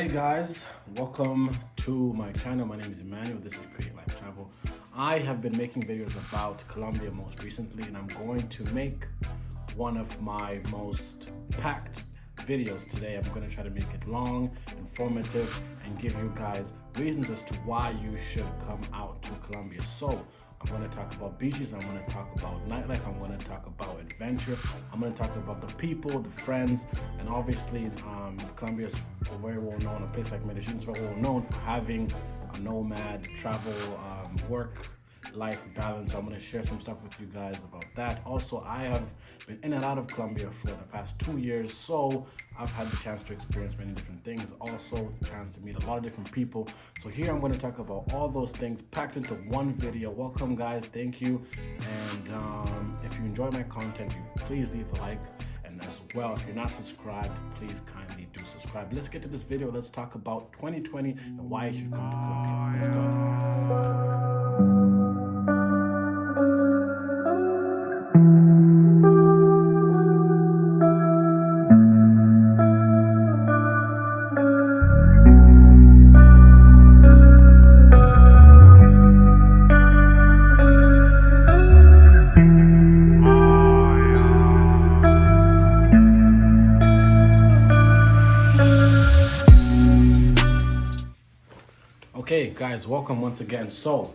Hey guys, welcome to my channel. My name is Emmanuel. This is Create Life Travel. I have been making videos about Colombia most recently, and I'm going to make one of my most packed videos today. I'm going to try to make it long, informative, and give you guys reasons as to why you should come out to Colombia. So I'm going to talk about beaches, I'm going to talk about nightlife, I'm going to talk about adventure, I'm going to talk about the people, the friends, and obviously Colombia is very well known. A place like Medellin is very well known for having a nomad travel work life balance. So I'm going to share some stuff with you guys about that. Also, I have been in and out of Colombia for the past 2 years, so I've had the chance to experience many different things, also the chance to meet a lot of different people. So here I'm going to talk about all those things packed into one video. Welcome guys, thank you. And if you enjoy my content, please leave a like, and as well, if you're not subscribed, please kindly do subscribe. Let's get to this video. Let's talk about 2020 and why you should come to Colombia. Let's go. Okay guys, welcome once again. So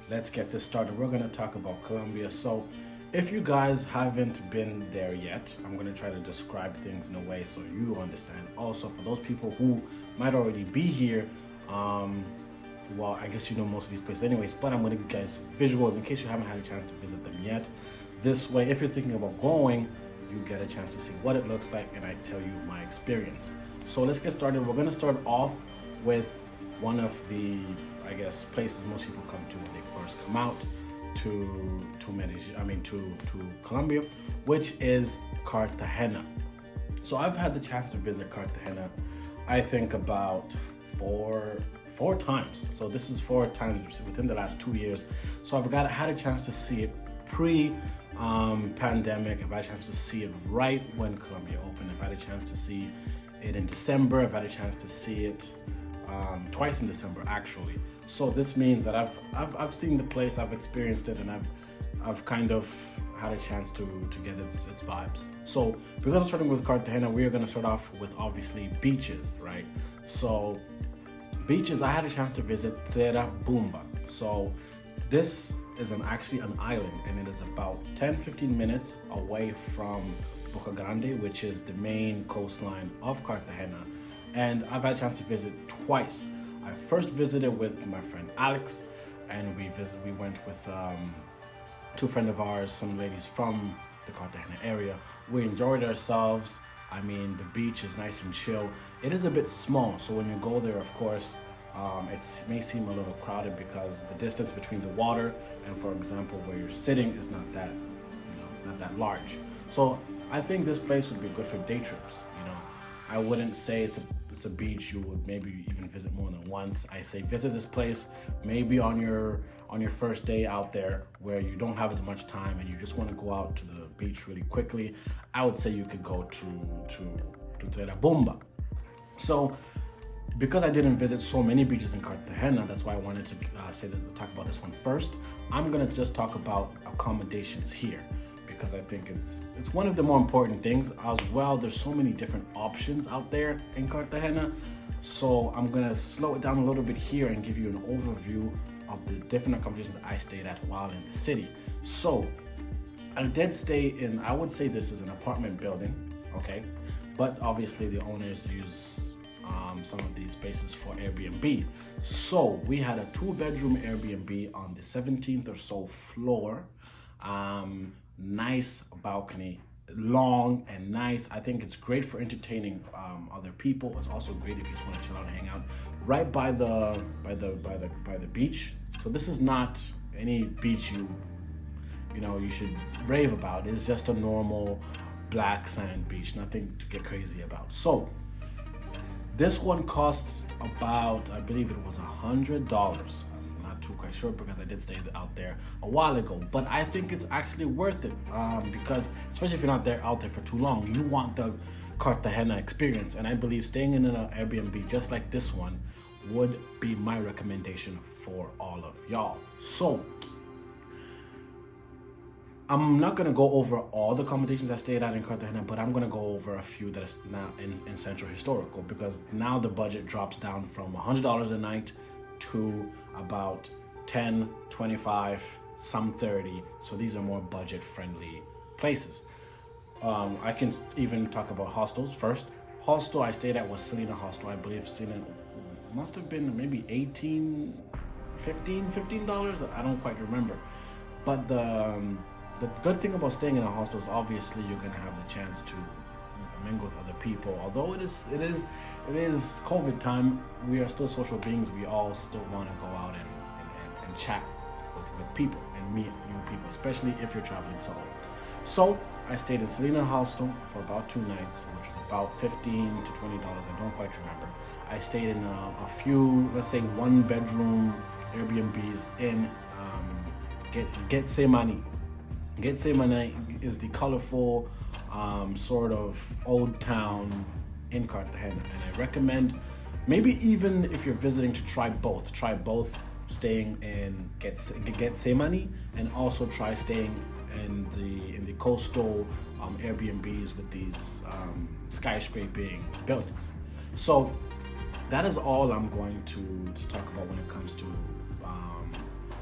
let's get this started. We're going to talk about Colombia. So if you guys haven't been there yet, I'm going to try to describe things in a way so you understand. Also, for those people who might already be here, well, I guess you know most of these places anyways, but I'm going to give you guys visuals in case you haven't had a chance to visit them yet. This way, if you're thinking about going, you get a chance to see what it looks like, and I tell you my experience. So let's get started. We're going to start off with one of the, I guess, places most people come to when they first come out to Medellin, to Colombia, which is Cartagena. So I've had the chance to visit Cartagena, I think about four times. So this is 4 times within the last 2 years. So I've had a chance to see it pre-pandemic. I've had a chance to see it right when Colombia opened. I've had a chance to see it in December. I've had a chance to see it twice in December actually. So this means that I've seen the place, I've experienced it, and I've kind of had a chance to get its vibes. So because I'm starting with Cartagena, we are going to start off with obviously beaches, right? So beaches, I had a chance to visit Bumba. So this is actually an island, and it is about 10-15 minutes away from Boca Grande, which is the main coastline of Cartagena. And I've had a chance to visit twice. I first visited with my friend Alex, and we went with 2 friends of ours, some ladies from the Cartagena area. We enjoyed ourselves. I mean, the beach is nice and chill. It is a bit small, so when you go there, of course, it may seem a little crowded because the distance between the water and, for example, where you're sitting is not that, not that large. So I think this place would be good for day trips. I wouldn't say it's a beach you would maybe even visit more than once. I say visit this place maybe on your first day out there where you don't have as much time and you just want to go out to the beach really quickly. I would say you could go to Bumba. So because I didn't visit so many beaches in Cartagena, that's why I wanted to talk about this one first. I'm gonna just talk about accommodations here, because I think it's one of the more important things as well. There's so many different options out there in Cartagena. So I'm gonna slow it down a little bit here and give you an overview of the different accommodations that I stayed at while in the city. So I did stay in, I would say this is an apartment building, okay? But obviously the owners use some of these spaces for Airbnb. So we had a 2-bedroom Airbnb on the 17th or so floor. Nice balcony, long and nice. I think it's great for entertaining other people. It's also great if you just want to chill out and hang out right by the beach. So this is not any beach you should rave about. It's just a normal black sand beach, nothing to get crazy about. So this one costs about, I believe it was $100. Not too quite sure because I did stay out there a while ago, but I think it's actually worth it because especially if you're not out there for too long, you want the Cartagena experience. And I believe staying in an Airbnb just like this one would be my recommendation for all of y'all. So I'm not gonna go over all the accommodations I stayed at in Cartagena, but I'm gonna go over a few that is now in Central Historical, because now the budget drops down from $100 a night to about 10, 25, some 30. So these are more budget friendly places. I can even talk about hostels first. Hostel I stayed at was Selena Hostel. I believe Selena must have been maybe $15. I don't quite remember. But the good thing about staying in a hostel is obviously you're gonna have the chance to mingle with other people. Although it is COVID time, we are still social beings. We all still want to go out and chat with people and meet new people, especially if you're traveling solo. So I stayed in Selena Hostel for about 2 nights, which was about $15 to $20. I don't quite remember. I stayed in a few, let's say 1-bedroom Airbnbs in Getaway. Getaway is the colorful sort of old town in Cartagena, and I recommend maybe even if you're visiting to try both staying in Getaway and also try staying in the coastal Airbnbs with these skyscraping buildings. So that is all I'm going to talk about when it comes to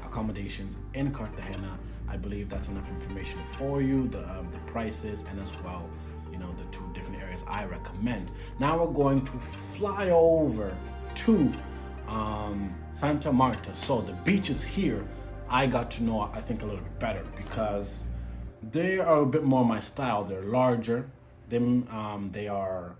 accommodations in Cartagena. I believe that's enough information for you, the prices, and as well, the 2 different areas I recommend. Now we're going to fly over to Santa Marta. So the beaches here, I got to know, I think, a little bit better because they are a bit more my style. They're larger. They are,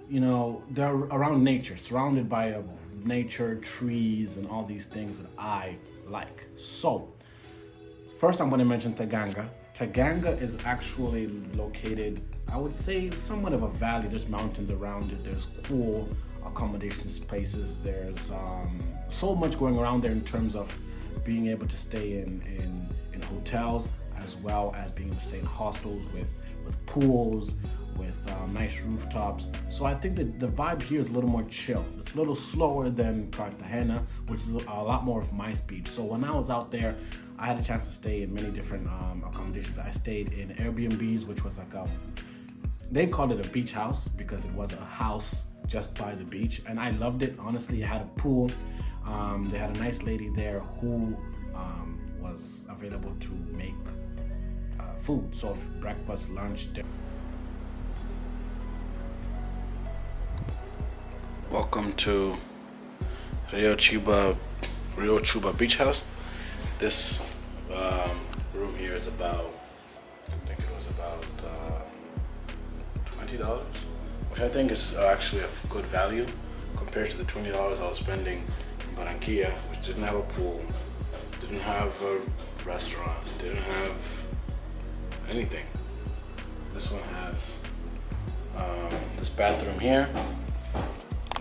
they're around nature, surrounded by nature, trees, and all these things that I like. So first, I'm going to mention Taganga. Taganga is actually located, I would say, somewhat of a valley. There's mountains around it. There's cool accommodation spaces. There's so much going around there in terms of being able to stay in hotels, as well as being able to stay in hostels with pools, with nice rooftops. So I think that the vibe here is a little more chill. It's a little slower than Cartagena, which is a lot more of my speed. So when I was out there, I had a chance to stay in many different accommodations. I stayed in Airbnbs, which was like they called it a beach house because it was a house just by the beach, and I loved it. Honestly, it had a pool. They had a nice lady there who was available to make food. So breakfast, lunch, dinner. Welcome to Rio Chuba Beach House. This room here is about, I think it was about $20, which I think is actually a good value compared to the $20 I was spending in Barranquilla, which didn't have a pool, didn't have a restaurant, didn't have anything. This one has this bathroom here.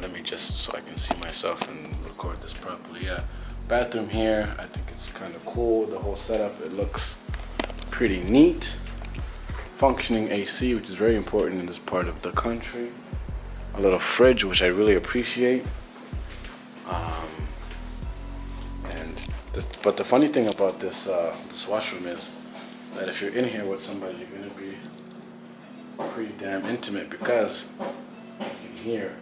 Let me just, so I can see myself and record this properly. Yeah, bathroom here. I think it's kind of cool. The whole setup, it looks pretty neat. Functioning AC, which is very important in this part of the country. A little fridge, which I really appreciate. But the funny thing about this washroom is that if you're in here with somebody, you're gonna be pretty damn intimate because you can hear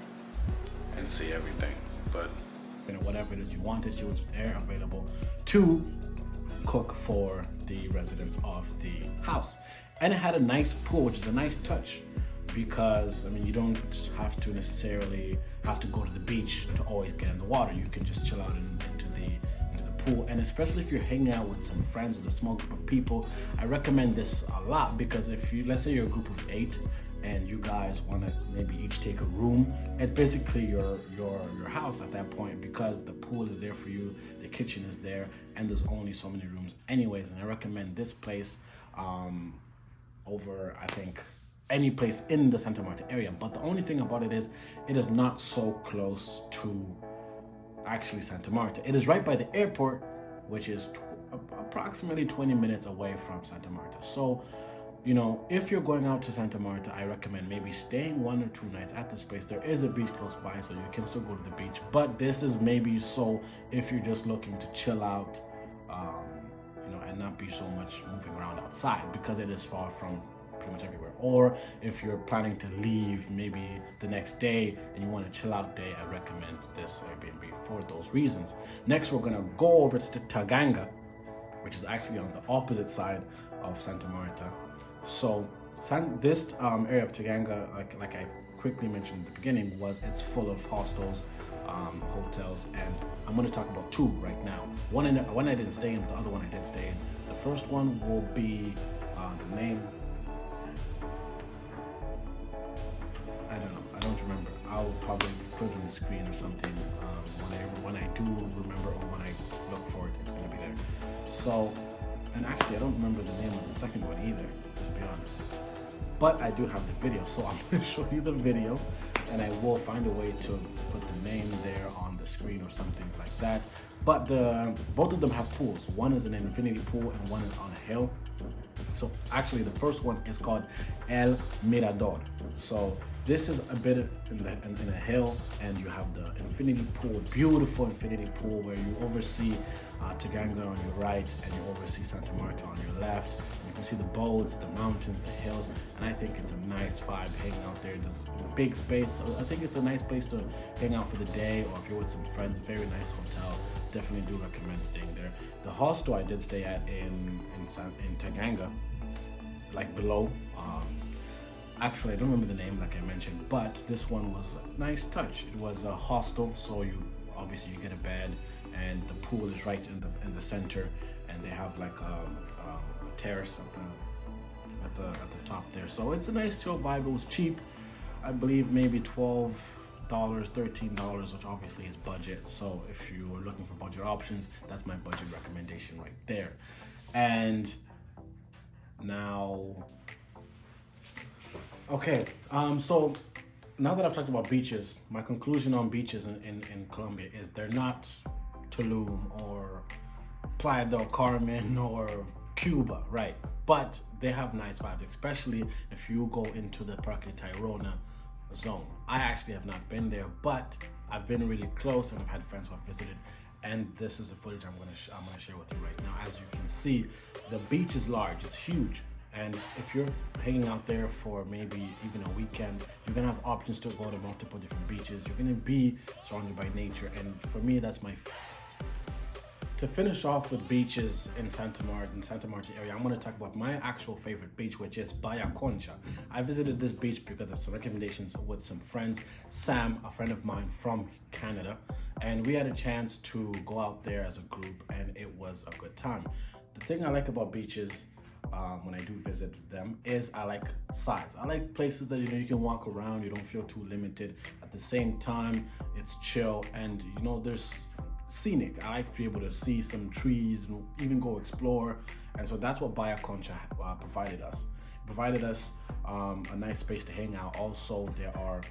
and see everything. But whatever it is you wanted, she was there available to cook for the residents of the house. And it had a nice pool, which is a nice touch because you don't have to necessarily have to go to the beach to always get in the water. You can just chill out into the pool. And especially if you're hanging out with some friends, with a small group of people, I recommend this a lot because if you, let's say you're a group of 8 and you guys want to maybe each take a room, it's basically your house at that point because the pool is there for you, the kitchen is there, and there's only so many rooms anyways. And I recommend this place over, I think, any place in the Santa Marta area. But the only thing about it is not so close to actually Santa Marta. It is right by the airport, which is approximately 20 minutes away from Santa Marta. So you know, if you're going out to Santa Marta, I recommend maybe staying 1 or 2 nights at this place. There is a beach close by, so you can still go to the beach. But this is maybe so if you're just looking to chill out, um, you know, and not be so much moving around outside, because it is far from pretty much everywhere. Or if you're planning to leave maybe the next day and you want a chill out day, I recommend this Airbnb for those reasons. Next, we're gonna go over to Taganga, which is actually on the opposite side of Santa Marta. So this area of Taganga, like I quickly mentioned at the beginning, it's full of hostels, hotels, and I'm going to talk about two right now. One I didn't stay in, the other one I did stay in. The first one will be the name. I don't know. I don't remember. I'll probably put it on the screen or something. When I do remember, or when I look for it, it's going to be there. So, and actually, I don't remember the name of the second one either, to be honest. But I do have the video, so I'm going to show you the video, and I will find a way to put the name there on the screen or something like that. But both of them have pools. One is an infinity pool and one is on a hill. So actually, the first one is called El Mirador. So this is a bit in a hill, and you have the infinity pool, beautiful infinity pool, where you oversee Taganga on your right, and you oversee Santa Marta on your left. You can see the boats, the mountains, the hills, and I think it's a nice vibe hanging out there. There's a big space, so I think it's a nice place to hang out for the day, or if you're with some friends. Very nice hotel. Definitely do recommend staying there. The hostel I did stay at in Taganga, like below. Actually, I don't remember the name, like I mentioned, but this one was a nice touch. It was a hostel, so you get a bed, and the pool is right in the center, and they have like a terrace at the top there. So it's a nice chill vibe. It was cheap. I believe maybe $12, $13, which obviously is budget. So if you were looking for budget options, that's my budget recommendation right there. And now, okay, so now that I've talked about beaches, my conclusion on beaches in Colombia is they're not Tulum or Playa del Carmen or Cuba, right? But they have nice vibes, especially if you go into the Parque Tayrona zone. I actually have not been there, but I've been really close, and I've had friends who have visited, and this is the footage I'm gonna share with you right now. As you can see, the beach is large, it's huge. And if you're hanging out there for maybe even a weekend, you're gonna have options to go to multiple different beaches. You're gonna be surrounded by nature, and for me, that's to finish off with beaches in Santa Marta area. I'm gonna talk about my actual favorite beach, which is Bahia Concha. I visited this beach because of some recommendations with some friends. Sam, a friend of mine from Canada, and we had a chance to go out there as a group, and it was a good time. The thing I like about beaches, when I do visit them, is I like size. I like places that you can walk around, you don't feel too limited. At the same time, it's chill, and there's scenic. I like to be able to see some trees and even go explore, and so that's what Bahia Concha provided us. It provided us a nice space to hang out. Also, there are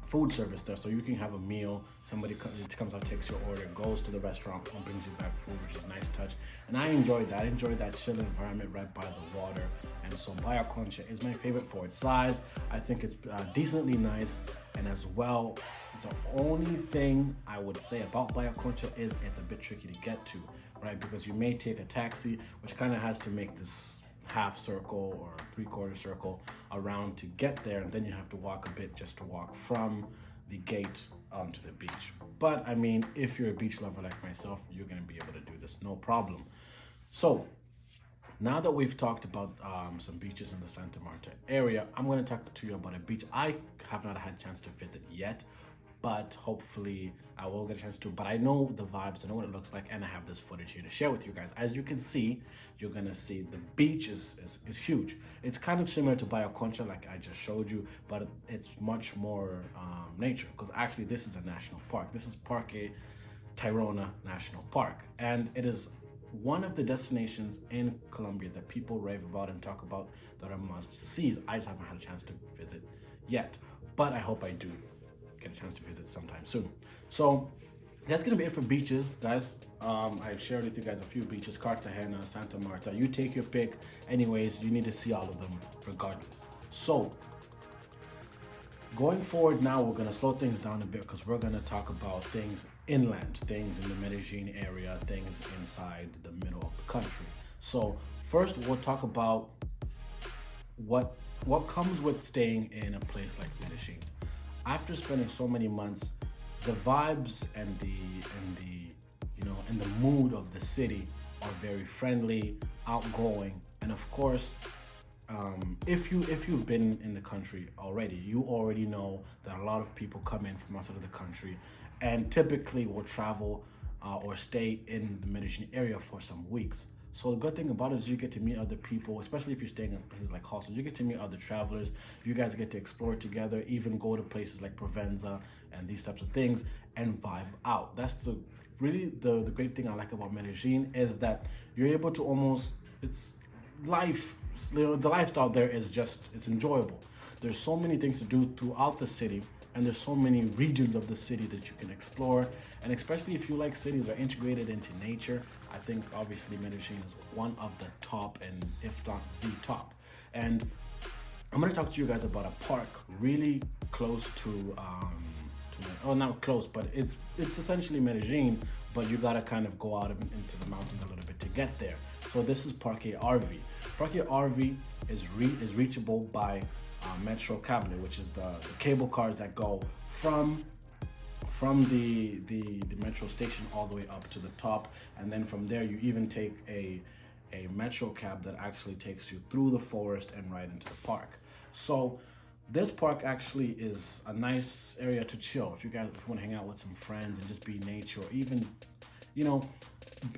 food service there, so you can have a meal. Somebody comes out, takes your order, goes to the restaurant, and brings you back food, which is a nice touch. And I enjoyed that. I enjoyed that chill environment right by the water. And so Bahia Concha is my favorite for its size. I think it's decently nice, and as well, the only thing I would say about Bahia Concha is it's a bit tricky to get to, right? Because you may take a taxi, which kind of has to make this half circle or three-quarter circle around to get there, and then you have to walk a bit just to walk from the gate onto the beach. But I mean, if you're a beach lover like myself, you're gonna be able to do this, no problem. So now that we've talked about some beaches in the Santa Marta area, I'm gonna talk to you about a beach I have not had a chance to visit yet, but hopefully I will get a chance to. But I know the vibes, I know what it looks like, and I have this footage here to share with you guys. As you can see, you're gonna see the beach is huge. It's kind of similar to Bahia Concha, like I just showed you, but it's much more nature, because actually this is a national park. This is Parque Tayrona National Park, and it is one of the destinations in Colombia that people rave about and talk about that are must-sees. I just haven't had a chance to visit yet, but I hope I do get a chance to visit sometime soon. So that's gonna be it for beaches, guys. I've shared with you guys a few beaches: Cartagena, Santa Marta. You take your pick. Anyways, you need to see all of them regardless. So going forward now, we're gonna slow things down a bit because we're gonna talk about things inland, things in the Medellin area, things inside the middle of the country. So first, we'll talk about what comes with staying in a place like Medellin. After spending so many months, the vibes and the mood of the city are very friendly, outgoing, and of course, if you've been in the country already, you already know that a lot of people come in from outside of the country, and typically will travel or stay in the Medellin area for some weeks. So the good thing about it is you get to meet other people, especially if you're staying in places like hostels. You get to meet other travelers. You guys get to explore together, even go to places like Provenza and these types of things and vibe out. That's the great thing I like about Medellin is that you're able to almost, it's life, the lifestyle there is just, it's enjoyable. There's so many things to do throughout the city, and there's so many regions of the city that you can explore. And especially if you like cities that are integrated into nature, I think obviously Medellin is one of the top, and if not the top. And I'm gonna talk to you guys about a park really close to not close, but it's essentially Medellin, but you gotta kind of go out into the mountains a little bit to get there. So this is Parque RV. Parque RV is reachable by Metro Cable, which is the cable cars that go from the metro station all the way up to the top, and then from there you even take a metro cab that actually takes you through the forest and right into the park. So this park actually is a nice area to chill if you guys want to hang out with some friends and just be nature, or even, you know,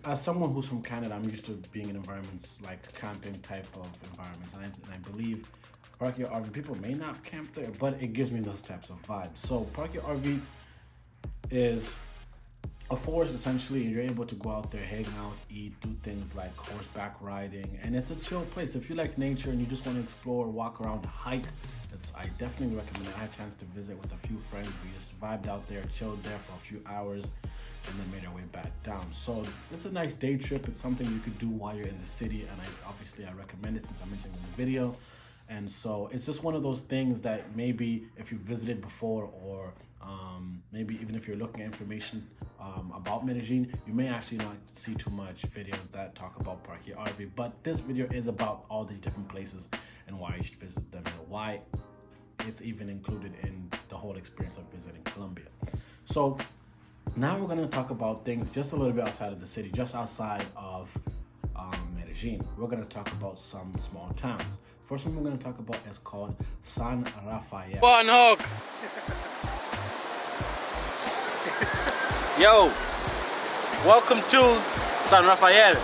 as someone who's from Canada, I'm used to being in environments like camping type of environments, and I believe Parque RV, people may not camp there, but it gives me those types of vibes. So Parque RV is a forest essentially, and you're able to go out there, hang out, eat, do things like horseback riding, and it's a chill place. If you like nature and you just want to explore, walk around, hike, I definitely recommend it. I had a chance to visit with a few friends. We just vibed out there, chilled there for a few hours, and then made our way back down. So it's a nice day trip. It's something you could do while you're in the city, and I recommend it since I mentioned it in the video. And so it's just one of those things that maybe if you've visited before, or maybe even if you're looking at information about Medellin, you may actually not see too much videos that talk about Parque RV, but this video is about all these different places and why you should visit them, and why it's even included in the whole experience of visiting Colombia. So now we're going to talk about things just a little bit outside of the city, just outside of Medellin. We're going to talk about some small towns. First one we're going to talk about is called San Rafael. One hook! Yo, welcome to San Rafael.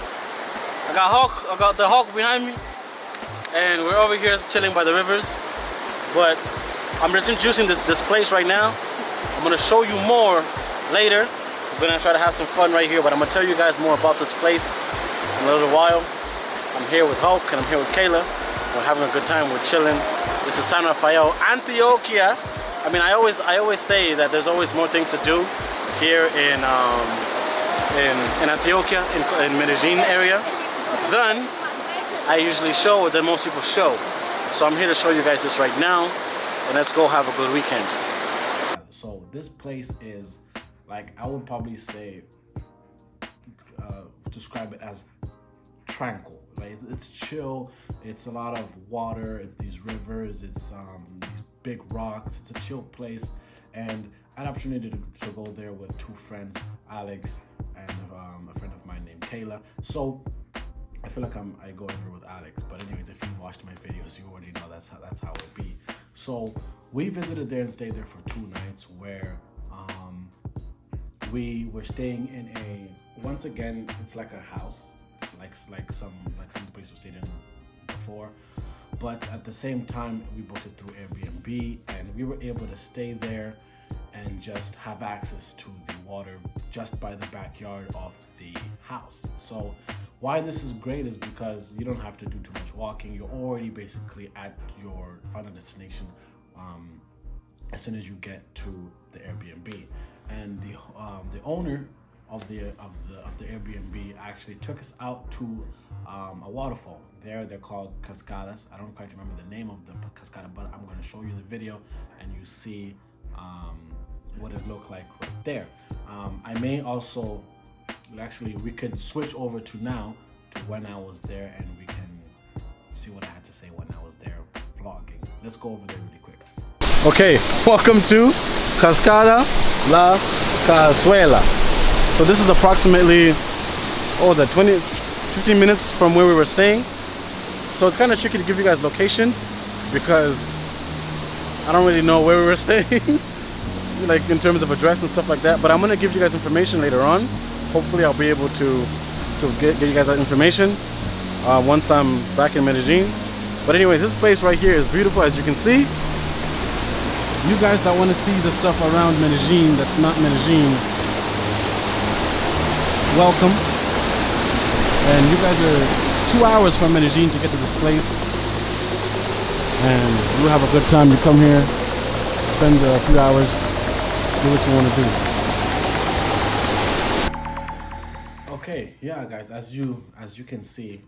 I got the hawk behind me, and we're over here chilling by the rivers. But I'm just introducing this place right now. I'm gonna show you more later. We're gonna try to have some fun right here, but I'm gonna tell you guys more about this place in a little while. I'm here with Hulk and I'm here with Kayla. We're having a good time. We're chilling. This is San Rafael, Antioquia. I mean, I always say that there's always more things to do here in Antioquia, in Medellin area, than I usually show, or than most people show. So I'm here to show you guys this right now, and let's go have a good weekend. So this place is, like, I would probably say, describe it as tranquil. Like, it's chill, it's a lot of water, it's these rivers, it's these big rocks, it's a chill place. And I had an opportunity to go there with two friends, Alex and a friend of mine named Kayla. So I feel like I go everywhere with Alex, but anyways, if you watched my videos, you already know that's how it be. So we visited there and stayed there for 2 nights, where we were staying in once again, it's like a house. It's like some of the places we stayed in before, but at the same time we booked it through Airbnb, and we were able to stay there and just have access to the water just by the backyard of the house. So why this is great is because you don't have to do too much walking. You're already basically at your final destination as soon as you get to the Airbnb. and the owner of the Airbnb actually took us out to a waterfall. They're called cascadas. I don't quite remember the name of the cascada, but I'm going to show you the video and you see what it looked like right there. I may also we could switch over to now to when I was there, and we can see what I had to say when I was there vlogging. Let's go over there really quick. Okay, welcome to Cascada La Cazuela. So this is approximately 15 minutes from where we were staying. So it's kind of tricky to give you guys locations because I don't really know where we were staying, like in terms of address and stuff like that. But I'm gonna give you guys information later on. Hopefully I'll be able to get you guys that information once I'm back in Medellin. But anyways, this place right here is beautiful, as you can see. You guys that want to see the stuff around Medellin that's not Medellin, welcome. And you guys are 2 hours from Medellin to get to this place, and you'll have a good time. You come here, spend a few hours, do what you want to do. Okay, yeah guys, as you can see,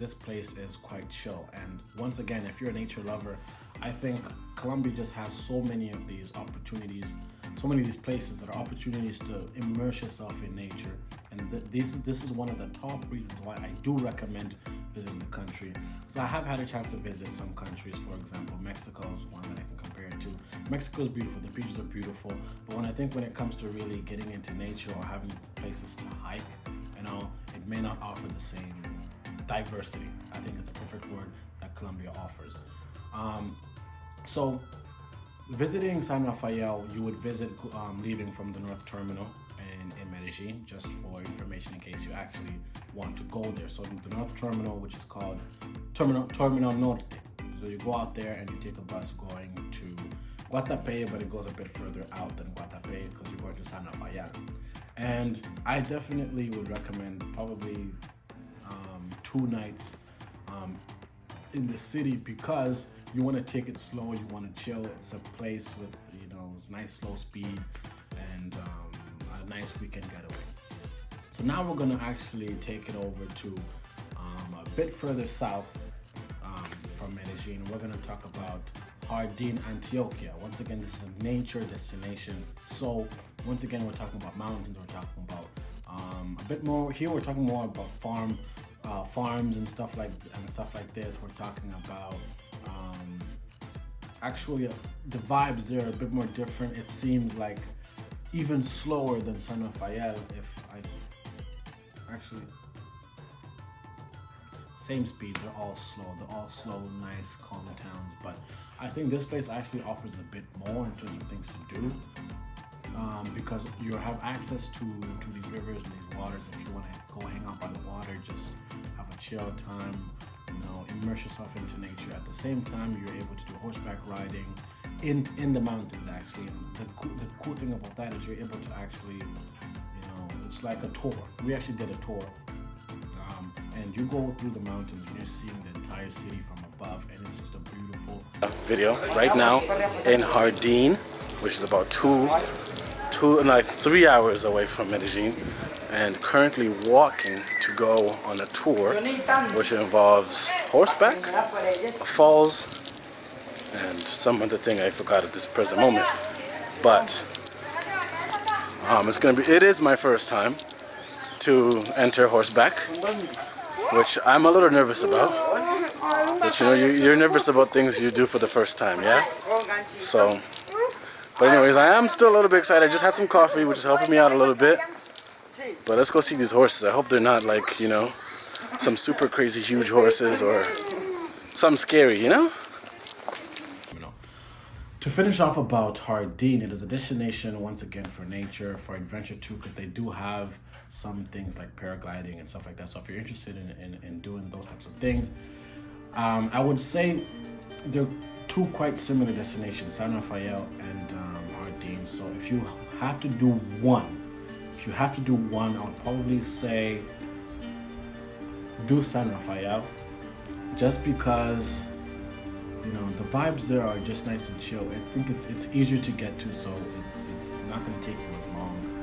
this place is quite chill. And once again, if you're a nature lover, I think Colombia just has so many of these opportunities, so many of these places that are opportunities to immerse yourself in nature. And this is one of the top reasons why I do recommend visiting the country. So I have had a chance to visit some countries. For example, Mexico is one that I can compare it to. Mexico is beautiful, the beaches are beautiful, but when it comes to really getting into nature or having places to hike, it may not offer the same diversity. I think it's the perfect word that Colombia offers. So visiting San Rafael, you would visit leaving from the North Terminal in Medellin, just for information in case you actually want to go there. So the North Terminal, which is called Terminal Norte. So you go out there and you take a bus going to Guatapé, but it goes a bit further out than Guatapé because you're going to San Rafael. And I definitely would recommend probably 2 nights in the city, because you want to take it slow, you want to chill. It's a place with it's nice slow speed and a nice weekend getaway. So now we're gonna actually take it over to a bit further south from Medellin. We're gonna talk about Jardin, Antioquia. Once again, this is a nature destination. So once again, we're talking about mountains. We're talking about a bit more here. We're talking more about farms and stuff like this. We're talking about actually the vibes there are a bit more different. It seems like even slower than San Rafael. Same speed, they're all slow, nice, calm towns. But I think this place actually offers a bit more in terms of things to do, because you have access to these rivers and these waters. If you want to go hang out by the water, just have a chill time, immerse yourself into nature. At the same time, you're able to do horseback riding in the mountains actually. And the cool thing about that is you're able to actually, it's like a tour. We actually did a tour. And you go through the mountains and you're seeing the entire city from above, and it's just a beautiful video right now in Jardin, which is about 3 hours away from Medellin, and currently walking to go on a tour which involves horseback, falls, and some other thing I forgot at this present moment. But it is my first time to enter horseback, which I'm a little nervous about. But you're nervous about things you do for the first time, yeah? So, but anyways, I am still a little bit excited. I just had some coffee, which is helping me out a little bit. But let's go see these horses. I hope they're not like, some super crazy huge horses or something scary, To finish off about Jardin, it is a destination once again for nature, for adventure too, because they do have some things like paragliding and stuff like that. So if you're interested in doing those types of things, I would say they're 2 quite similar destinations, San Rafael and Jardin. So if you have to do one, I would probably say do San Rafael, just because you know, the vibes there are just nice and chill. I think it's easier to get to, so it's not going to take you as long.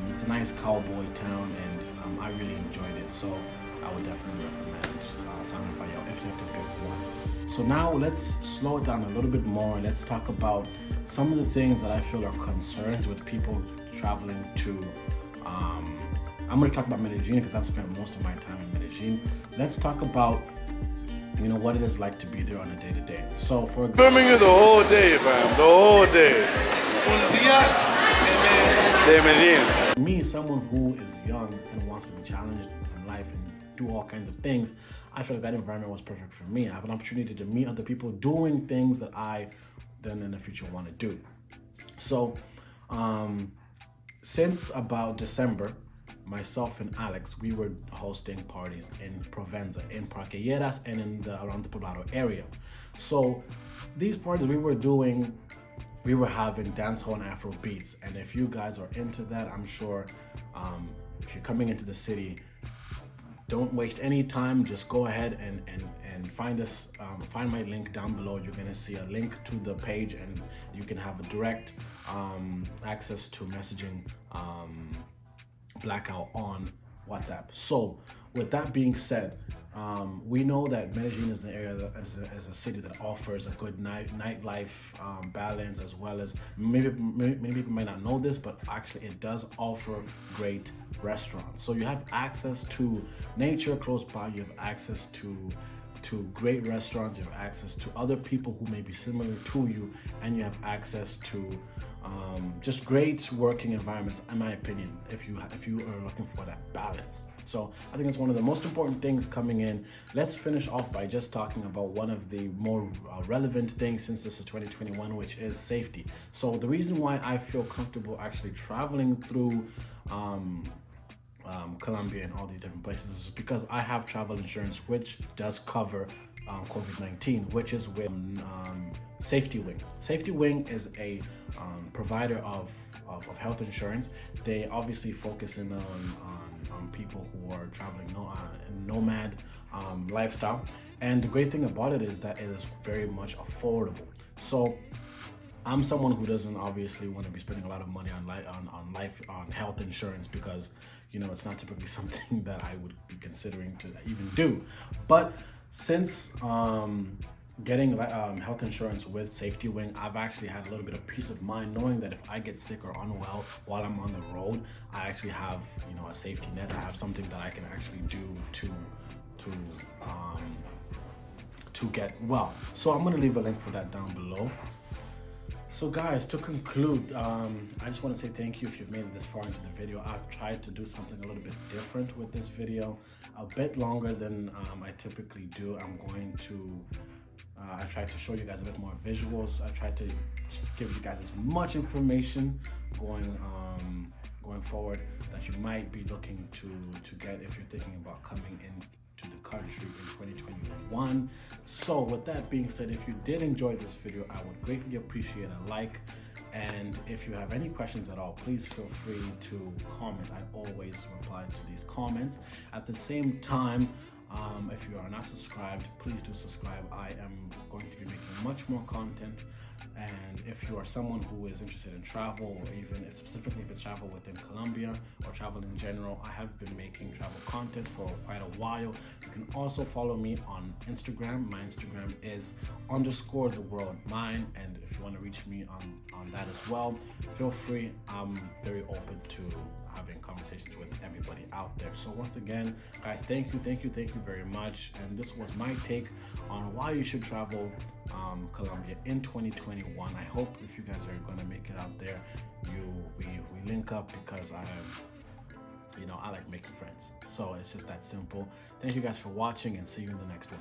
It's a nice cowboy town, and I really enjoyed it. So I would definitely recommend San Rafael if you have to pick one. So now let's slow it down a little bit more. Let's talk about some of the things that I feel are concerns with people traveling to. I'm going to talk about Medellin because I've spent most of my time in Medellin. Let's talk about, you know, what it is like to be there on a day-to-day. So for example, Filming you the whole day, fam. The whole day. De Medellin. Me, someone who is young and wants to be challenged in life and do all kinds of things, I feel like that environment was perfect for me. I have an opportunity to meet other people doing things that I then in the future want to do. So since about December, myself and Alex, we were hosting parties in Provenza, in Parquilleras, and in around the Poblado area. So these parties we were having dancehall and Afro beats. And if you guys are into that, I'm sure if you're coming into the city, don't waste any time. Just go ahead and find us. Find my link down below. You're gonna see a link to the page, and you can have a direct access to messaging Blackout on WhatsApp. So with that being said, we know that Medellin is an area that is a city that offers a good nightlife balance, as well as many people might not know this, but actually it does offer great restaurants. So you have access to nature close by, you have access to great restaurants, you have access to other people who may be similar to you, and you have access to just great working environments, in my opinion, if you are looking for that balance. So I think it's one of the most important things coming in. Let's finish off by just talking about one of the more relevant things since this is 2021, which is safety. So the reason why I feel comfortable actually traveling through Colombia and all these different places is because I have travel insurance, which does cover COVID-19, which is with Safety Wing. Safety Wing is a provider of health insurance. They obviously focus in on people who are traveling nomad lifestyle, and the great thing about it is that it is very much affordable. So I'm someone who doesn't obviously want to be spending a lot of money on health insurance because, you know, it's not typically something that I would be considering to even do. But since getting health insurance with Safety Wing, I've actually had a little bit of peace of mind knowing that if I get sick or unwell while I'm on the road, I actually have, you know, a safety net. I have something that I can actually do to get well. So I'm going to leave a link for that down below. So guys, to conclude, I just want to say thank you if you've made it this far into the video. I've tried to do something a little bit different with this video, a bit longer than I typically do. I tried to show you guys a bit more visuals. I tried to give you guys as much information going forward that you might be looking to get if you're thinking about coming into the country in 2021. So with that being said, if you did enjoy this video, I would greatly appreciate a like. And if you have any questions at all, please feel free to comment. I always reply to these comments. At the same time, if you are not subscribed, please do subscribe. I am going to be making much more content. And if you are someone who is interested in travel, or even specifically if it's travel within Colombia or travel in general, I have been making travel content for quite a while. You can also follow me on Instagram. My Instagram is _theworldmine, and if you want to reach me on that as well, feel free. I'm very open to having conversations with everybody out there. So once again, guys, thank you very much. And this was my take on why you should travel Colombia in 2021. I hope if you guys are going to make it out there, we link up, because I like making friends. So it's just that simple. Thank you guys for watching, and see you in the next one.